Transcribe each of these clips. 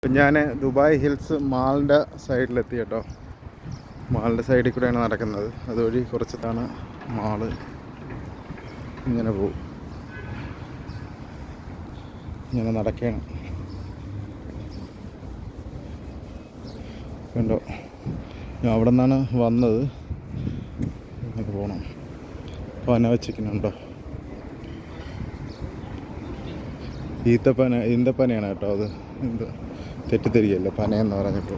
ഇപ്പം ഞാൻ Dubai hills മാളിൻ്റെ സൈഡിലെത്തി കേട്ടോ. മാളിൻ്റെ സൈഡിൽ കൂടെയാണ് നടക്കുന്നത്. അതുവഴി കുറച്ചിട്ടാണ് മാള്. ഇങ്ങനെ പോവും, ഇങ്ങനെ നടക്കുകയാണ്. കണ്ടോ, ഞാൻ അവിടെ നിന്നാണ് വന്നത്. ഇങ്ങനെ പോകണം. പന വച്ചിരിക്കുന്നുണ്ടോ? ഈന്തപ്പനയാണ് കേട്ടോ. അത് എന്ത് തെറ്റിദ്ധരിക്കല്ല, പനയെന്ന് പറഞ്ഞിട്ട്.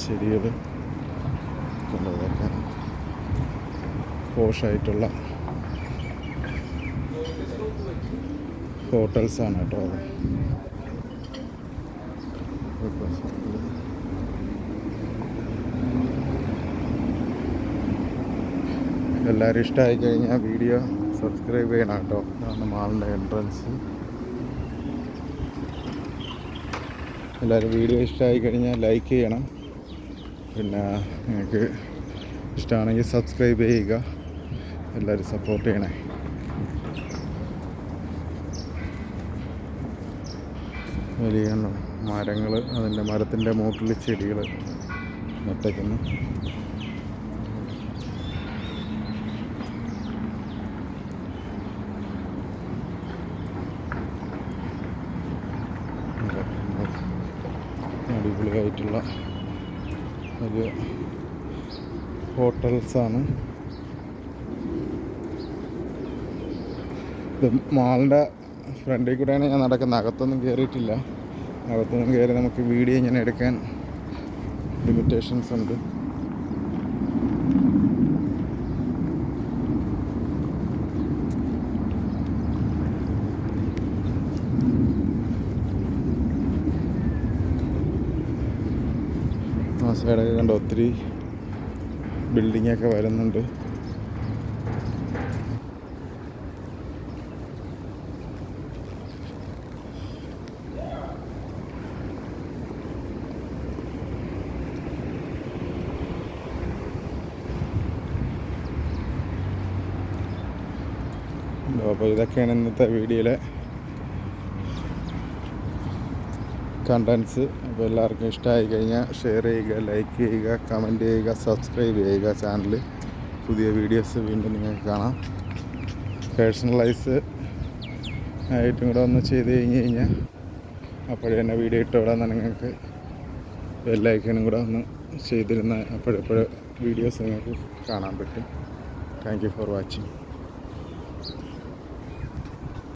ചെടികൾ കണ്ടതൊക്കെ പോഷായിട്ടുള്ള ഹോട്ടൽസാണ് കേട്ടോ. അത് എല്ലാവരും ഇഷ്ടമായി കഴിഞ്ഞാൽ വീഡിയോ സബ്സ്ക്രൈബ് ചെയ്യണം കേട്ടോ. അതാണ് മാളിൻ്റെ എൻട്രൻസ്. എല്ലാവരും വീഡിയോ ഇഷ്ടമായി കഴിഞ്ഞാൽ ലൈക്ക് ചെയ്യണം. പിന്നെ നിങ്ങൾക്ക് ഇഷ്ടമാണെങ്കിൽ സബ്സ്ക്രൈബ് ചെയ്യുക. എല്ലാവരും സപ്പോർട്ട് ചെയ്യണേ. വലിയ മരങ്ങൾ, അതിൻ്റെ മരത്തിൻ്റെ മൂട്ടിൽ ചെടികൾ നട്ടയ്ക്കുന്നു. അടിപൊളിയായിട്ടുള്ള ഒരു ഹോട്ടൽസാണ് ഇത്. മാളിൻ്റെ ഫ്രണ്ടിൽ കൂടെയാണ് ഞാൻ നടക്കുന്നത്. അകത്തൊന്നും കയറിയിട്ടില്ല. അകത്തൊന്നും കയറി നമുക്ക് വീഡിയോ ഇങ്ങനെ എടുക്കാൻ ലിമിറ്റേഷൻസ് ഉണ്ട്. ആ സൈഡൊക്കെ കണ്ടോ, ഒത്തിരി ബിൽഡിങ്ങൊക്കെ വരുന്നുണ്ട്. അപ്പോൾ ഇതൊക്കെയാണ് ഇന്നത്തെ വീഡിയോയിലെ കണ്ടൻസ്. അപ്പോൾ എല്ലാവർക്കും ഇഷ്ടമായി കഴിഞ്ഞാൽ ഷെയർ ചെയ്യുക, ലൈക്ക് ചെയ്യുക, കമൻറ്റ് ചെയ്യുക, സബ്സ്ക്രൈബ് ചെയ്യുക ചാനൽ. പുതിയ വീഡിയോസ് വീണ്ടും നിങ്ങൾക്ക് കാണാം. പേഴ്സണലൈസ് ആയിട്ടും കൂടെ ഒന്ന് ചെയ്ത് കഴിഞ്ഞാൽ അപ്പോഴേ തന്നെ വീഡിയോ ഇട്ടോടാൻ നിങ്ങൾക്ക് ബെല്ലൈക്കനും കൂടെ ഒന്ന് ചെയ്തിരുന്ന അപ്പോഴെപ്പോഴും വീഡിയോസ് നിങ്ങൾക്ക് കാണാൻ പറ്റും. Thank you for watching.